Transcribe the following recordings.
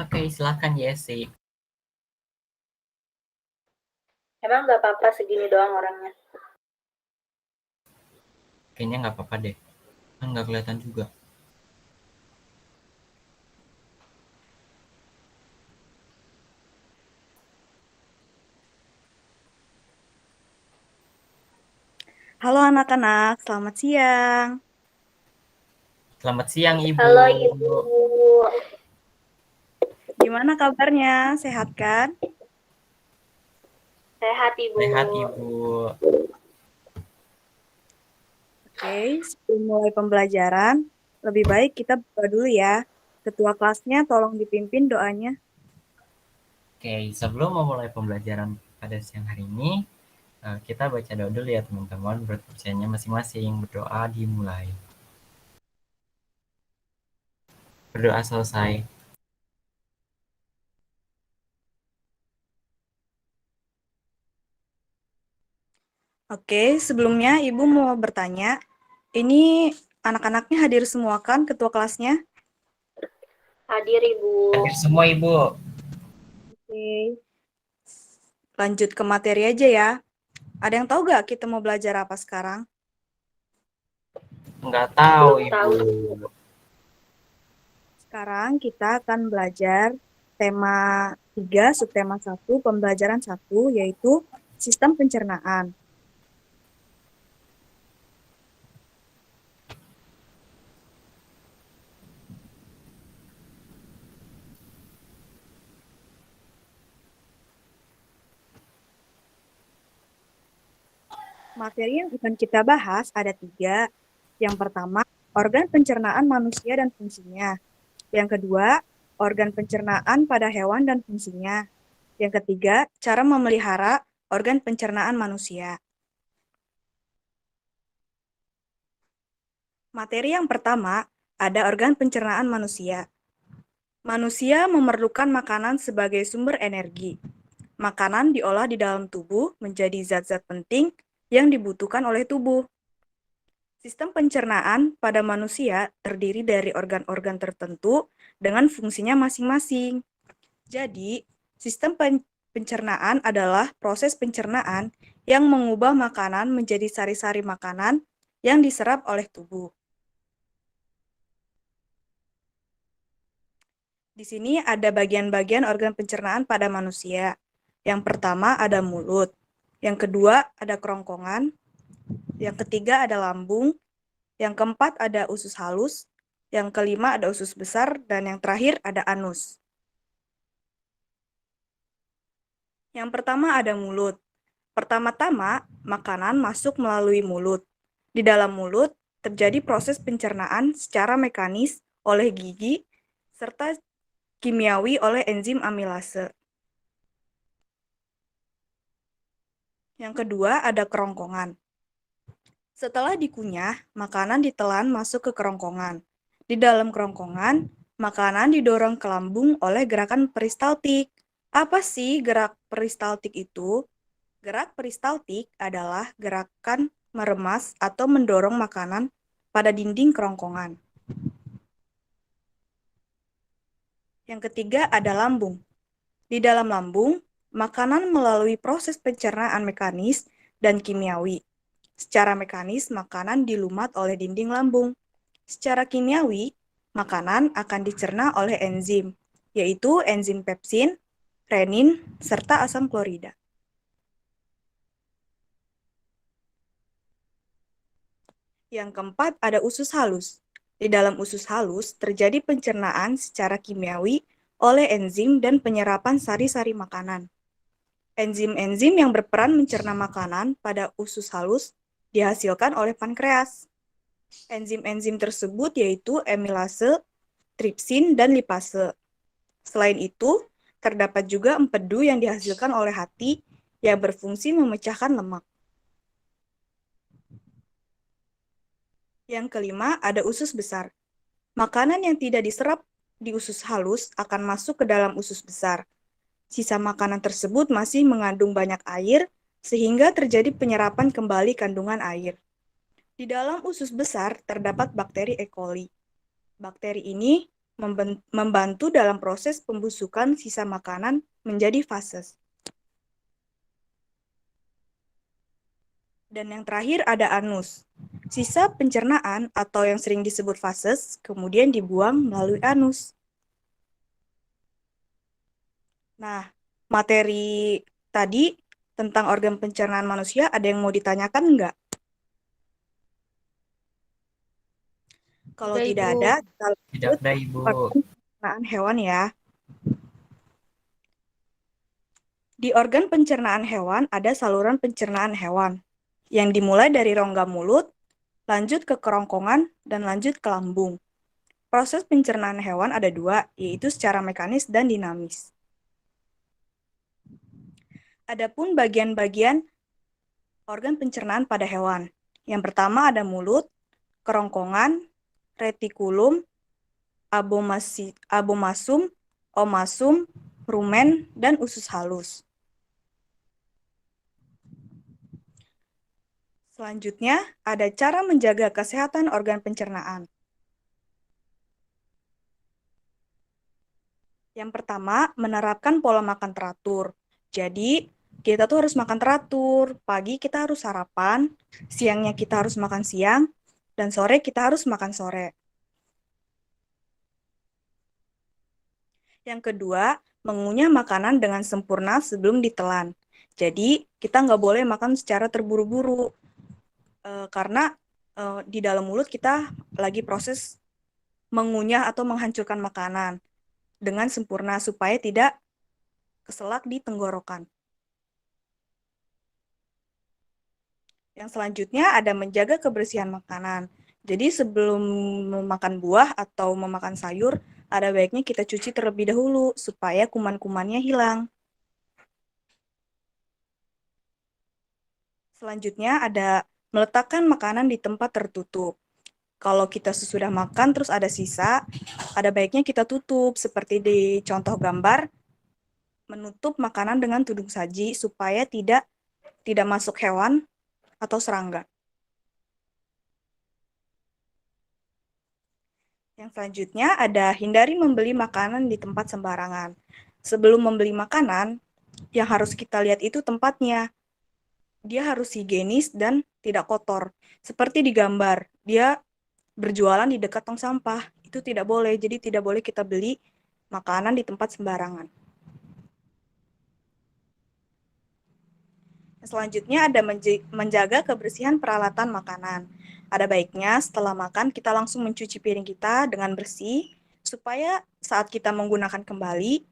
Oke, silakan Yesi. Emang nggak apa-apa segini doang orangnya? Kayaknya nggak apa-apa deh. Kan nggak kelihatan juga. Halo anak-anak, selamat siang. Selamat siang, Ibu. Halo Ibu. Gimana kabarnya? Sehat kan? Sehat Ibu. Sehat, Ibu. Oke, sebelum mulai pembelajaran, lebih baik kita berdoa dulu ya. Ketua kelasnya tolong dipimpin doanya. Oke, sebelum memulai pembelajaran pada siang hari ini, kita baca doa dulu ya teman-teman. Menurut percayanya masing-masing. Berdoa dimulai. Berdoa selesai. Oke, sebelumnya Ibu mau bertanya, ini anak-anaknya hadir semua kan ketua kelasnya? Hadir Ibu. Hadir semua, Ibu. Oke, lanjut ke materi aja ya. Ada yang tahu gak kita mau belajar apa sekarang? Nggak tahu, Belum Ibu. tahu. Sekarang kita akan belajar tema 3, subtema 1, pembelajaran 1, yaitu sistem pencernaan. Materi yang akan kita bahas ada 3. Yang pertama, organ pencernaan manusia dan fungsinya. Yang kedua, organ pencernaan pada hewan dan fungsinya. Yang ketiga, cara memelihara organ pencernaan manusia. Materi yang pertama ada organ pencernaan manusia. Manusia memerlukan makanan sebagai sumber energi. Makanan diolah di dalam tubuh menjadi zat-zat penting yang dibutuhkan oleh tubuh. Sistem pencernaan pada manusia terdiri dari organ-organ tertentu dengan fungsinya masing-masing. Jadi, sistem pencernaan adalah proses pencernaan yang mengubah makanan menjadi sari-sari makanan yang diserap oleh tubuh. Di sini ada bagian-bagian organ pencernaan pada manusia. Yang pertama ada mulut, yang kedua ada kerongkongan, yang ketiga ada lambung, yang keempat ada usus halus, yang kelima ada usus besar, dan yang terakhir ada anus. Yang pertama ada mulut. Pertama-tama, makanan masuk melalui mulut. Di dalam mulut, terjadi proses pencernaan secara mekanis oleh gigi, serta kimiawi oleh enzim amilase. Yang kedua ada kerongkongan. Setelah dikunyah, makanan ditelan masuk ke kerongkongan. Di dalam kerongkongan, makanan didorong ke lambung oleh gerakan peristaltik. Apa sih gerak peristaltik itu? Gerak peristaltik adalah gerakan meremas atau mendorong makanan pada dinding kerongkongan. Yang ketiga ada lambung. Di dalam lambung, makanan melalui proses pencernaan mekanis dan kimiawi. Secara mekanis, makanan dilumat oleh dinding lambung. Secara kimiawi, makanan akan dicerna oleh enzim, yaitu enzim pepsin, renin, serta asam klorida. Yang keempat ada usus halus. Di dalam usus halus terjadi pencernaan secara kimiawi oleh enzim dan penyerapan sari-sari makanan. Enzim-enzim yang berperan mencerna makanan pada usus halus dihasilkan oleh pankreas. Enzim-enzim tersebut yaitu amilase, tripsin, dan lipase. Selain itu, terdapat juga empedu yang dihasilkan oleh hati yang berfungsi memecahkan lemak. Yang kelima, ada usus besar. Makanan yang tidak diserap di usus halus akan masuk ke dalam usus besar. Sisa makanan tersebut masih mengandung banyak air, sehingga terjadi penyerapan kembali kandungan air. Di dalam usus besar terdapat bakteri E. coli. Bakteri ini membantu dalam proses pembusukan sisa makanan menjadi fases. Dan yang terakhir ada anus. Sisa pencernaan atau yang sering disebut fases kemudian dibuang melalui anus. Nah, materi tadi tentang organ pencernaan manusia ada yang mau ditanyakan nggak? Kalau Tidak, tidak Ibu. ada, kita Tidak lanjut ada, Ibu. organ pencernaan hewan ya. Di organ pencernaan hewan ada saluran pencernaan hewan yang dimulai dari rongga mulut, lanjut ke kerongkongan, dan lanjut ke lambung. Proses pencernaan hewan ada dua, yaitu secara mekanis dan dinamis. Adapun bagian-bagian organ pencernaan pada hewan. Yang pertama ada mulut, kerongkongan, retikulum, abomasum, omasum, rumen, dan usus halus. Selanjutnya, ada cara menjaga kesehatan organ pencernaan. Yang pertama, menerapkan pola makan teratur. Jadi, kita tuh harus makan teratur. Pagi kita harus sarapan, siangnya kita harus makan siang, dan sore kita harus makan sore. Yang kedua, mengunyah makanan dengan sempurna sebelum ditelan. Jadi, kita nggak boleh makan secara terburu-buru. Karena di dalam mulut kita lagi proses mengunyah atau menghancurkan makanan dengan sempurna supaya tidak keselak di tenggorokan. Yang selanjutnya ada menjaga kebersihan makanan. Jadi sebelum memakan buah atau memakan sayur, ada baiknya kita cuci terlebih dahulu supaya kuman-kumannya hilang. Selanjutnya ada meletakkan makanan di tempat tertutup. Kalau kita sesudah makan terus ada sisa, ada baiknya kita tutup seperti di contoh gambar, menutup makanan dengan tudung saji supaya tidak masuk hewan atau serangga. Yang selanjutnya ada hindari membeli makanan di tempat sembarangan. Sebelum membeli makanan, yang harus kita lihat itu tempatnya. Dia harus higienis dan tidak kotor. Seperti di gambar, dia berjualan di dekat tong sampah. Itu tidak boleh, jadi tidak boleh kita beli makanan di tempat sembarangan. Selanjutnya ada menjaga kebersihan peralatan makanan. Ada baiknya setelah makan kita langsung mencuci piring kita dengan bersih, supaya saat kita menggunakan kembali,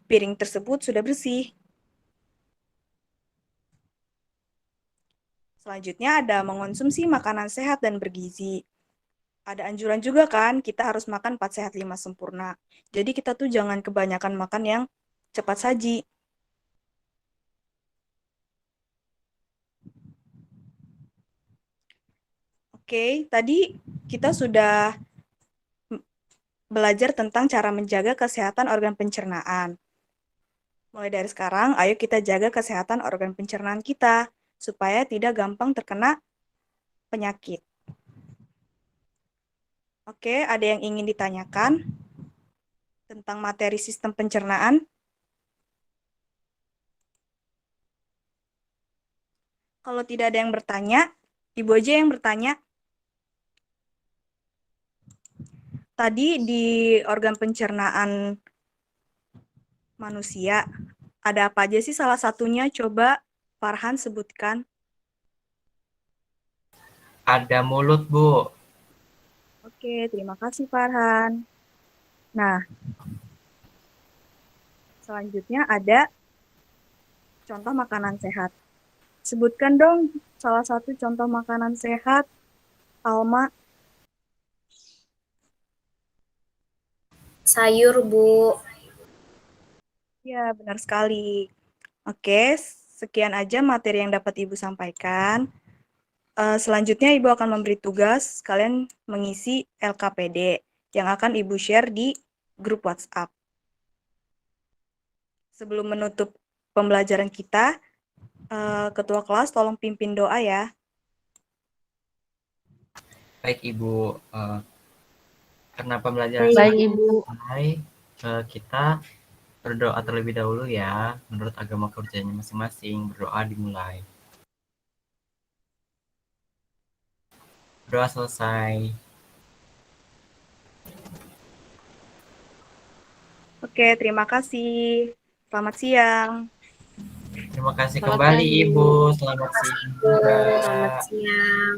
piring tersebut sudah bersih. Selanjutnya ada mengonsumsi makanan sehat dan bergizi. Ada anjuran juga kan, kita harus makan 4 sehat 5 sempurna. Jadi kita tuh jangan kebanyakan makan yang cepat saji. Oke, tadi kita sudah belajar tentang cara menjaga kesehatan organ pencernaan. Mulai dari sekarang, ayo kita jaga kesehatan organ pencernaan kita, supaya tidak gampang terkena penyakit. Oke, ada yang ingin ditanyakan tentang materi sistem pencernaan? Kalau tidak ada yang bertanya, Ibu aja yang bertanya. Tadi di organ pencernaan manusia, ada apa aja sih salah satunya? Coba Farhan sebutkan. Ada mulut, Bu. Oke, terima kasih Farhan. Nah, selanjutnya ada contoh makanan sehat. Sebutkan dong salah satu contoh makanan sehat, Alma. Sayur, Bu. Ya, benar sekali. Oke, sekian aja materi yang dapat Ibu sampaikan. Selanjutnya Ibu akan memberi tugas kalian mengisi LKPD yang akan Ibu share di grup WhatsApp. Sebelum menutup pembelajaran kita, Ketua kelas tolong pimpin doa ya. Baik, Ibu. Karena pembelajaran Baik, Ibu. selesai, kita berdoa terlebih dahulu ya. Menurut agama kerjanya masing-masing, berdoa dimulai. Doa selesai. Oke, terima kasih. Selamat siang. Terima kasih Selamat kembali siang, Ibu. Selamat siang juga. Selamat siang.